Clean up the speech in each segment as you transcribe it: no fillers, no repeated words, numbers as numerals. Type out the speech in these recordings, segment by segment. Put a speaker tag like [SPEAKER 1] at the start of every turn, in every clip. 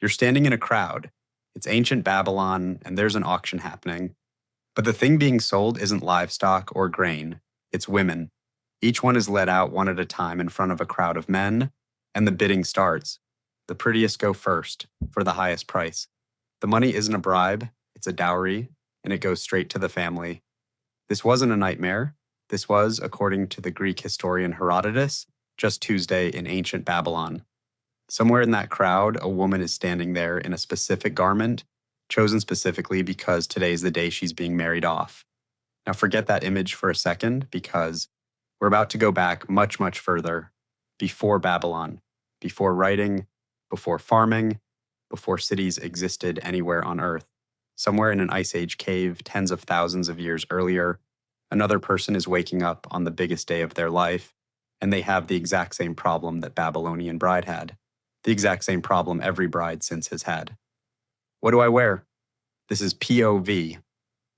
[SPEAKER 1] You're standing in a crowd. It's ancient Babylon, and there's an auction happening. But the thing being sold isn't livestock or grain, it's women. Each one is led out one at a time in front of a crowd of men, and the bidding starts. The prettiest go first, for the highest price. The money isn't a bribe, it's a dowry, and it goes straight to the family. This wasn't a nightmare. This was, according to the Greek historian Herodotus, just Tuesday in ancient Babylon. Somewhere in that crowd, a woman is standing there in a specific garment, chosen specifically because today is the day she's being married off. Now forget that image for a second, because we're about to go back much, much further, before Babylon, before writing, before farming, before cities existed anywhere on Earth. Somewhere in an Ice Age cave tens of thousands of years earlier, another person is waking up on the biggest day of their life, and they have the exact same problem that Babylonian bride had. The exact same problem every bride since has had. What do I wear? This is POV.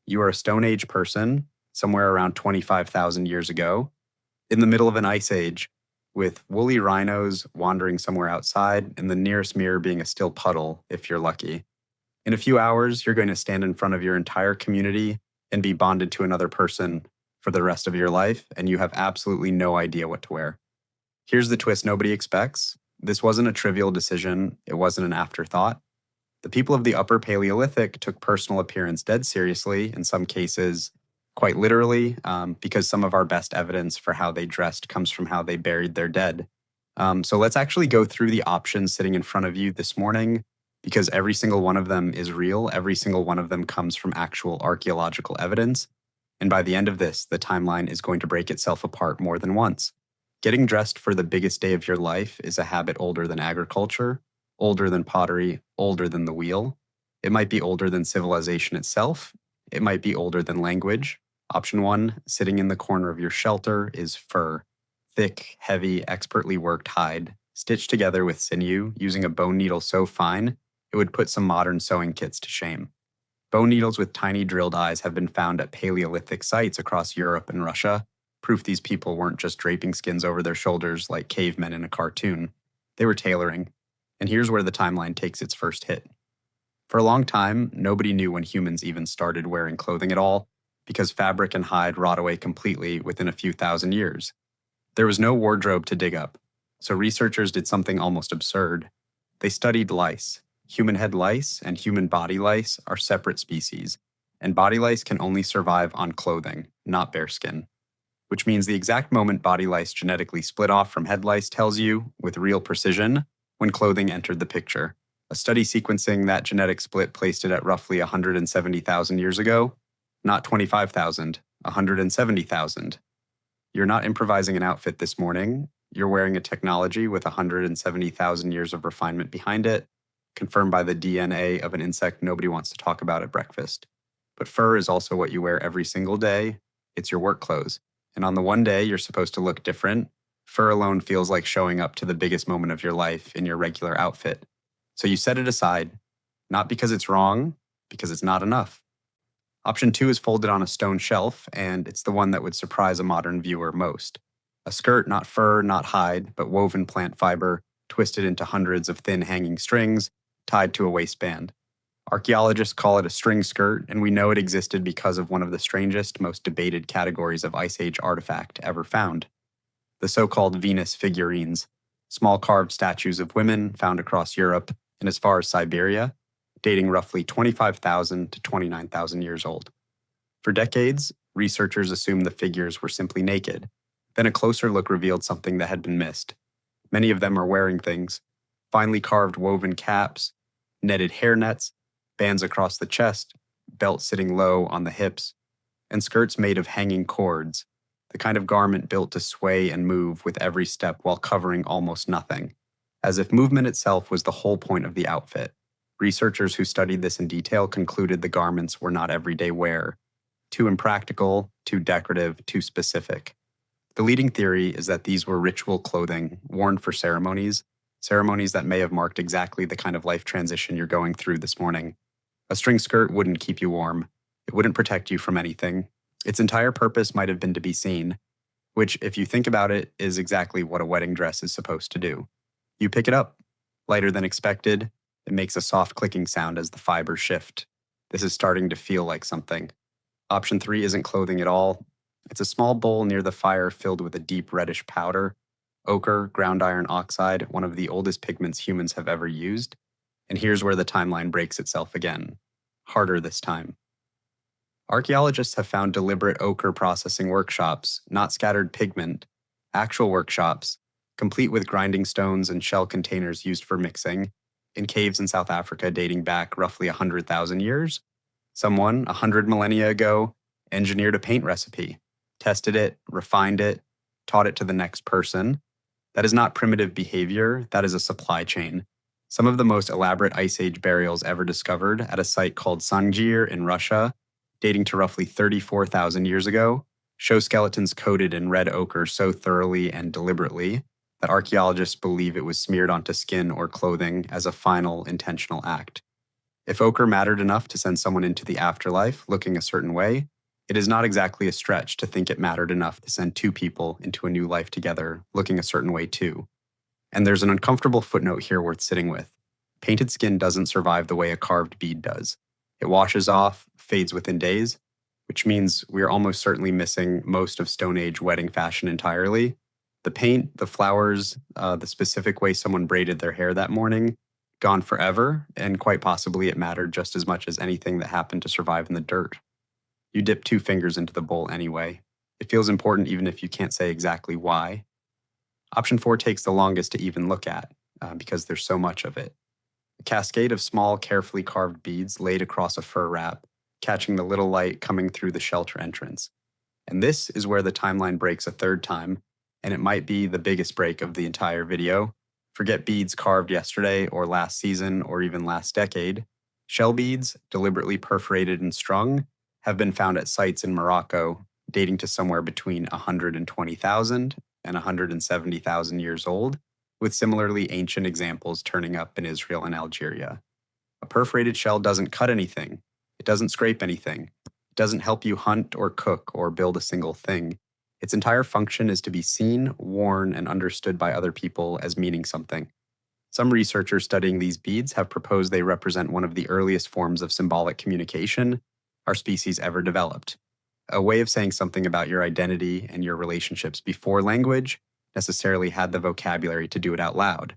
[SPEAKER 1] You are a Stone Age person, somewhere around 25,000 years ago, in the middle of an ice age, with woolly rhinos wandering somewhere outside, and the nearest mirror being a still puddle, if you're lucky. In a few hours, you're going to stand in front of your entire community and be bonded to another person for the rest of your life, and you have absolutely no idea what to wear. Here's the twist nobody expects. This wasn't a trivial decision. It wasn't an afterthought. The people of the Upper Paleolithic took personal appearance dead seriously, in some cases quite literally, because some of our best evidence for how they dressed comes from how they buried their dead. So let's actually go through the options sitting in front of you this morning, because every single one of them is real. Every single one of them comes from actual archaeological evidence. And by the end of this, the timeline is going to break itself apart more than once. Getting dressed for the biggest day of your life is a habit older than agriculture, older than pottery, older than the wheel. It might be older than civilization itself. It might be older than language. Option 1, sitting in the corner of your shelter, is fur. Thick, heavy, expertly worked hide, stitched together with sinew using a bone needle so fine, it would put some modern sewing kits to shame. Bone needles with tiny drilled eyes have been found at Paleolithic sites across Europe and Russia, proof these people weren't just draping skins over their shoulders like cavemen in a cartoon. They were tailoring. And here's where the timeline takes its first hit. For a long time, nobody knew when humans even started wearing clothing at all, because fabric and hide rot away completely within a few thousand years. There was no wardrobe to dig up, so researchers did something almost absurd. They studied lice. Human head lice and human body lice are separate species, and body lice can only survive on clothing, not bare skin. Which means the exact moment body lice genetically split off from head lice tells you, with real precision, when clothing entered the picture. A study sequencing that genetic split placed it at roughly 170,000 years ago. Not 25,000, 170,000. You're not improvising an outfit this morning. You're wearing a technology with 170,000 years of refinement behind it, confirmed by the DNA of an insect nobody wants to talk about at breakfast. But fur is also what you wear every single day. It's your work clothes. And on the one day you're supposed to look different, fur alone feels like showing up to the biggest moment of your life in your regular outfit. So you set it aside, not because it's wrong, because it's not enough. Option 2 is folded on a stone shelf, and it's the one that would surprise a modern viewer most. A skirt, not fur, not hide, but woven plant fiber, twisted into hundreds of thin hanging strings, tied to a waistband. Archaeologists call it a string skirt, and we know it existed because of one of the strangest, most debated categories of Ice Age artifact ever found. The so-called Venus figurines, small carved statues of women found across Europe and as far as Siberia, dating roughly 25,000 to 29,000 years old. For decades, researchers assumed the figures were simply naked. Then a closer look revealed something that had been missed. Many of them are wearing things: finely carved woven caps, netted hairnets, bands across the chest, belts sitting low on the hips, and skirts made of hanging cords, the kind of garment built to sway and move with every step while covering almost nothing, as if movement itself was the whole point of the outfit. Researchers who studied this in detail concluded the garments were not everyday wear, too impractical, too decorative, too specific. The leading theory is that these were ritual clothing worn for ceremonies that may have marked exactly the kind of life transition you're going through this morning. A string skirt wouldn't keep you warm. It wouldn't protect you from anything. Its entire purpose might have been to be seen, which, if you think about it, is exactly what a wedding dress is supposed to do. You pick it up, lighter than expected, It makes a soft clicking sound as the fibers shift. This is starting to feel like something. Option 3 isn't clothing at all. It's a small bowl near the fire filled with a deep reddish powder. Ochre, ground iron oxide, one of the oldest pigments humans have ever used. And here's where the timeline breaks itself again. Harder this time. Archaeologists have found deliberate ochre processing workshops, not scattered pigment, actual workshops, complete with grinding stones and shell containers used for mixing, in caves in South Africa dating back roughly 100,000 years. Someone, 100 millennia ago, engineered a paint recipe, tested it, refined it, taught it to the next person. That is not primitive behavior, that is a supply chain. Some of the most elaborate Ice Age burials ever discovered at a site called Sangir in Russia, dating to roughly 34,000 years ago, show skeletons coated in red ochre so thoroughly and deliberately that archaeologists believe it was smeared onto skin or clothing as a final intentional act. If ochre mattered enough to send someone into the afterlife looking a certain way, it is not exactly a stretch to think it mattered enough to send two people into a new life together looking a certain way too. And there's an uncomfortable footnote here worth sitting with. Painted skin doesn't survive the way a carved bead does. It washes off, fades within days, which means we are almost certainly missing most of Stone Age wedding fashion entirely. The paint, the flowers, the specific way someone braided their hair that morning, gone forever, and quite possibly it mattered just as much as anything that happened to survive in the dirt. You dip 2 fingers into the bowl anyway. It feels important even if you can't say exactly why. Option 4 takes the longest to even look at, because there's so much of it. A cascade of small, carefully carved beads laid across a fur wrap, catching the little light coming through the shelter entrance. And this is where the timeline breaks a third time, and it might be the biggest break of the entire video. Forget beads carved yesterday or last season or even last decade. Shell beads, deliberately perforated and strung, have been found at sites in Morocco dating to somewhere between 120,000 and 170,000 years old, with similarly ancient examples turning up in Israel and Algeria. A perforated shell doesn't cut anything. It doesn't scrape anything. It doesn't help you hunt or cook or build a single thing. Its entire function is to be seen, worn, and understood by other people as meaning something. Some researchers studying these beads have proposed they represent one of the earliest forms of symbolic communication our species ever developed. A way of saying something about your identity and your relationships before language necessarily had the vocabulary to do it out loud,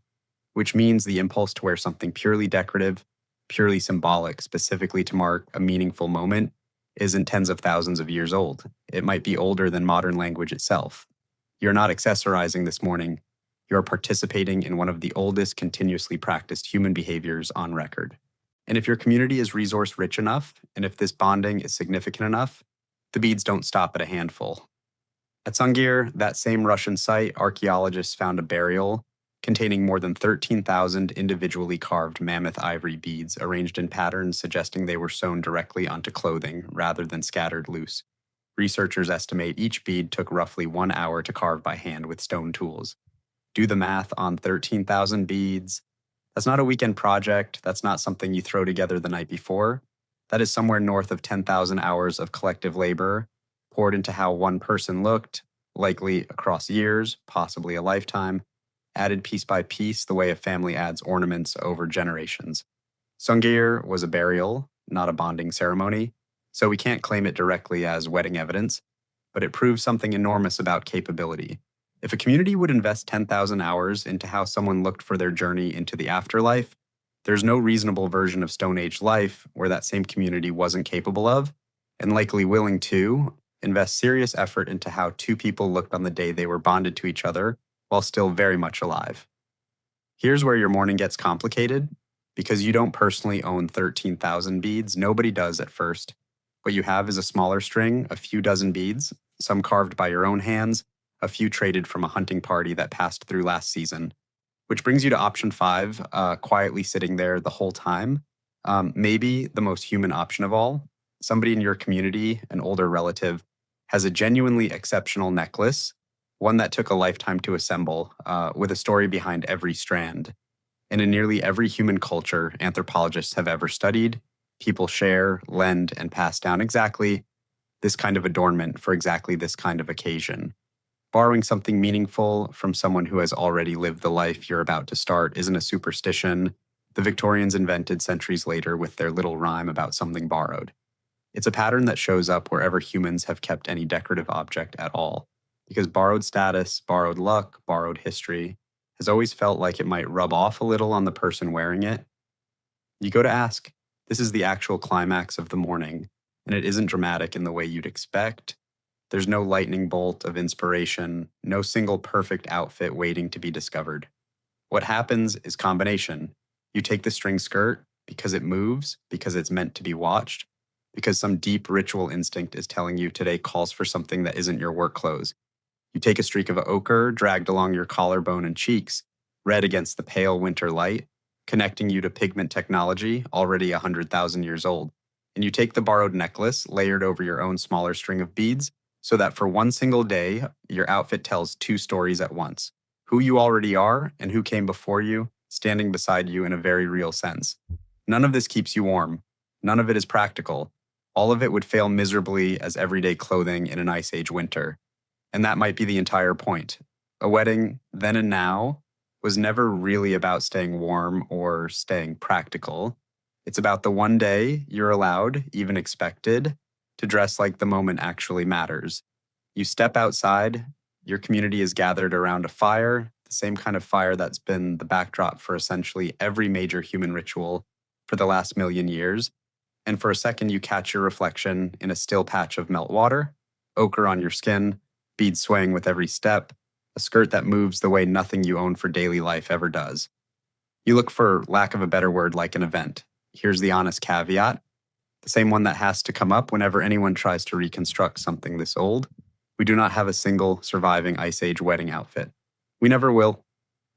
[SPEAKER 1] which means the impulse to wear something purely decorative, purely symbolic, specifically to mark a meaningful moment, isn't tens of thousands of years old. It might be older than modern language itself. You're not accessorizing this morning. You're participating in one of the oldest continuously practiced human behaviors on record. And if your community is resource rich enough, and if this bonding is significant enough, the beads don't stop at a handful. At Sangir, that same Russian site, archaeologists found a burial containing more than 13,000 individually carved mammoth ivory beads arranged in patterns suggesting they were sewn directly onto clothing rather than scattered loose. Researchers estimate each bead took roughly 1 hour to carve by hand with stone tools. Do the math on 13,000 beads. That's not a weekend project. That's not something you throw together the night before. That is somewhere north of 10,000 hours of collective labor poured into how one person looked, likely across years, possibly a lifetime, added piece by piece the way a family adds ornaments over generations. Sangir was a burial, not a bonding ceremony, so we can't claim it directly as wedding evidence, but it proves something enormous about capability. If a community would invest 10,000 hours into how someone looked for their journey into the afterlife, there's no reasonable version of Stone Age life where that same community wasn't capable of, and likely willing to, invest serious effort into how two people looked on the day they were bonded to each other while still very much alive. Here's where your morning gets complicated. Because you don't personally own 13,000 beads, nobody does at first. What you have is a smaller string, a few dozen beads, some carved by your own hands, a few traded from a hunting party that passed through last season. Which brings you to option 5, quietly sitting there the whole time. Maybe the most human option of all. Somebody in your community, an older relative, has a genuinely exceptional necklace, one that took a lifetime to assemble, with a story behind every strand. And in nearly every human culture anthropologists have ever studied, people share, lend, and pass down exactly this kind of adornment for exactly this kind of occasion. Borrowing something meaningful from someone who has already lived the life you're about to start isn't a superstition, the Victorians invented centuries later with their little rhyme about something borrowed. It's a pattern that shows up wherever humans have kept any decorative object at all, because borrowed status, borrowed luck, borrowed history has always felt like it might rub off a little on the person wearing it. You go to ask. This is the actual climax of the morning, and it isn't dramatic in the way you'd expect. There's no lightning bolt of inspiration, no single perfect outfit waiting to be discovered. What happens is combination. You take the string skirt because it moves, because it's meant to be watched, because some deep ritual instinct is telling you today calls for something that isn't your work clothes. You take a streak of ochre dragged along your collarbone and cheeks, red against the pale winter light, connecting you to pigment technology already 100,000 years old. And you take the borrowed necklace layered over your own smaller string of beads so that for one single day, your outfit tells two stories at once. Who you already are and who came before you, standing beside you in a very real sense. None of this keeps you warm. None of it is practical. All of it would fail miserably as everyday clothing in an Ice Age winter. And that might be the entire point. A wedding, then and now, was never really about staying warm or staying practical. It's about the one day you're allowed, even expected, to dress like the moment actually matters. You step outside, your community is gathered around a fire, the same kind of fire that's been the backdrop for essentially every major human ritual for the last million years. And for a second, you catch your reflection in a still patch of melt water, ochre on your skin, beads swaying with every step, a skirt that moves the way nothing you own for daily life ever does. You look for lack of a better word like an event. Here's the honest caveat, the same one that has to come up whenever anyone tries to reconstruct something this old. We do not have a single surviving Ice Age wedding outfit. We never will.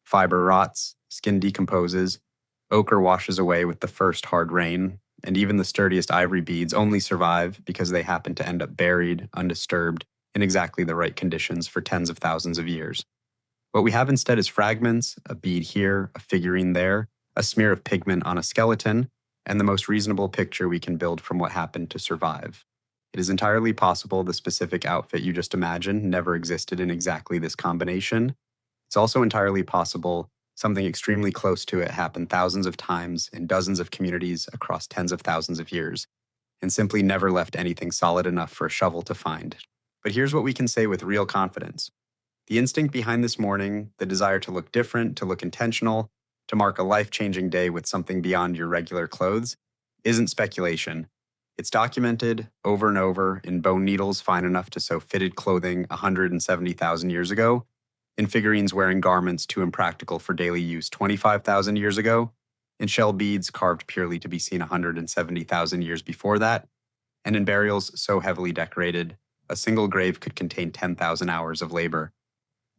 [SPEAKER 1] Fiber rots, skin decomposes, ochre washes away with the first hard rain, and even the sturdiest ivory beads only survive because they happen to end up buried, undisturbed, in exactly the right conditions for tens of thousands of years. What we have instead is fragments, a bead here, a figurine there, a smear of pigment on a skeleton, and the most reasonable picture we can build from what happened to survive. It is entirely possible the specific outfit you just imagined never existed in exactly this combination. It's also entirely possible something extremely close to it happened thousands of times in dozens of communities across tens of thousands of years, and simply never left anything solid enough for a shovel to find. But here's what we can say with real confidence. The instinct behind this morning, the desire to look different, to look intentional, to mark a life-changing day with something beyond your regular clothes, isn't speculation. It's documented over and over in bone needles fine enough to sew fitted clothing 170,000 years ago, in figurines wearing garments too impractical for daily use 25,000 years ago, in shell beads carved purely to be seen 170,000 years before that, and in burials so heavily decorated, a single grave could contain 10,000 hours of labor.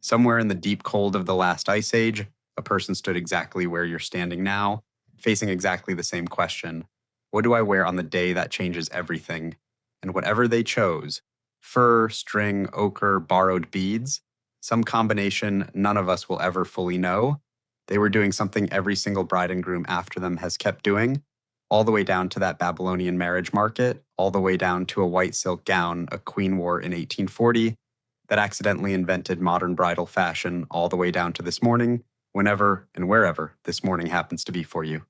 [SPEAKER 1] Somewhere in the deep cold of the last Ice Age, a person stood exactly where you're standing now, facing exactly the same question. What do I wear on the day that changes everything? And whatever they chose, fur, string, ochre, borrowed beads, some combination none of us will ever fully know, they were doing something every single bride and groom after them has kept doing, all the way down to that Babylonian marriage market, all the way down to a white silk gown a queen wore in 1840 that accidentally invented modern bridal fashion, all the way down to this morning, whenever and wherever this morning happens to be for you.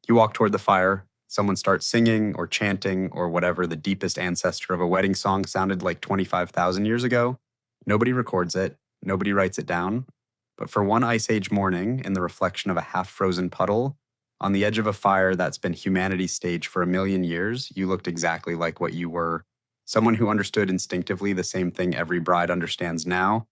[SPEAKER 1] You walk toward the fire, someone starts singing or chanting or whatever the deepest ancestor of a wedding song sounded like 25,000 years ago. Nobody records it, nobody writes it down, but for one Ice Age morning in the reflection of a half-frozen puddle, on the edge of a fire that's been humanity's stage for 1,000,000 years, you looked exactly like what you were. Someone who understood instinctively the same thing every bride understands now.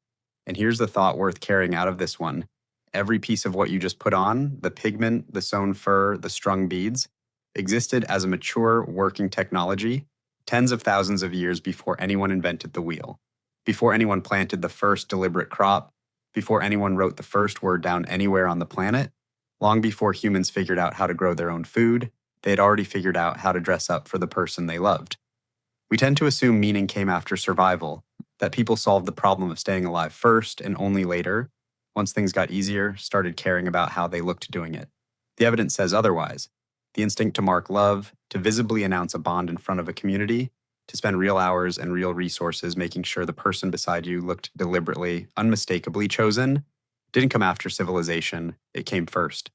[SPEAKER 1] And here's the thought worth carrying out of this one. Every piece of what you just put on, the pigment, the sewn fur, the strung beads, existed as a mature working technology tens of thousands of years before anyone invented the wheel, before anyone planted the first deliberate crop, before anyone wrote the first word down anywhere on the planet. Long before humans figured out how to grow their own food, they had already figured out how to dress up for the person they loved. We tend to assume meaning came after survival, that people solved the problem of staying alive first and only later, once things got easier, started caring about how they looked doing it. The evidence says otherwise. The instinct to mark love, to visibly announce a bond in front of a community, to spend real hours and real resources making sure the person beside you looked deliberately, unmistakably chosen, didn't come after civilization, it came first.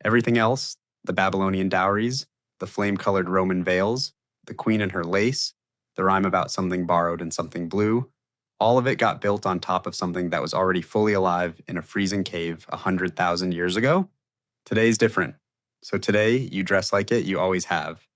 [SPEAKER 1] Everything else, The Babylonian dowries, the flame-colored Roman veils, the queen and her lace, the rhyme about something borrowed and something blue, all of it got built on top of something that was already fully alive in a freezing cave 100,000 years ago. Today's different. So today, you dress like it, you always have.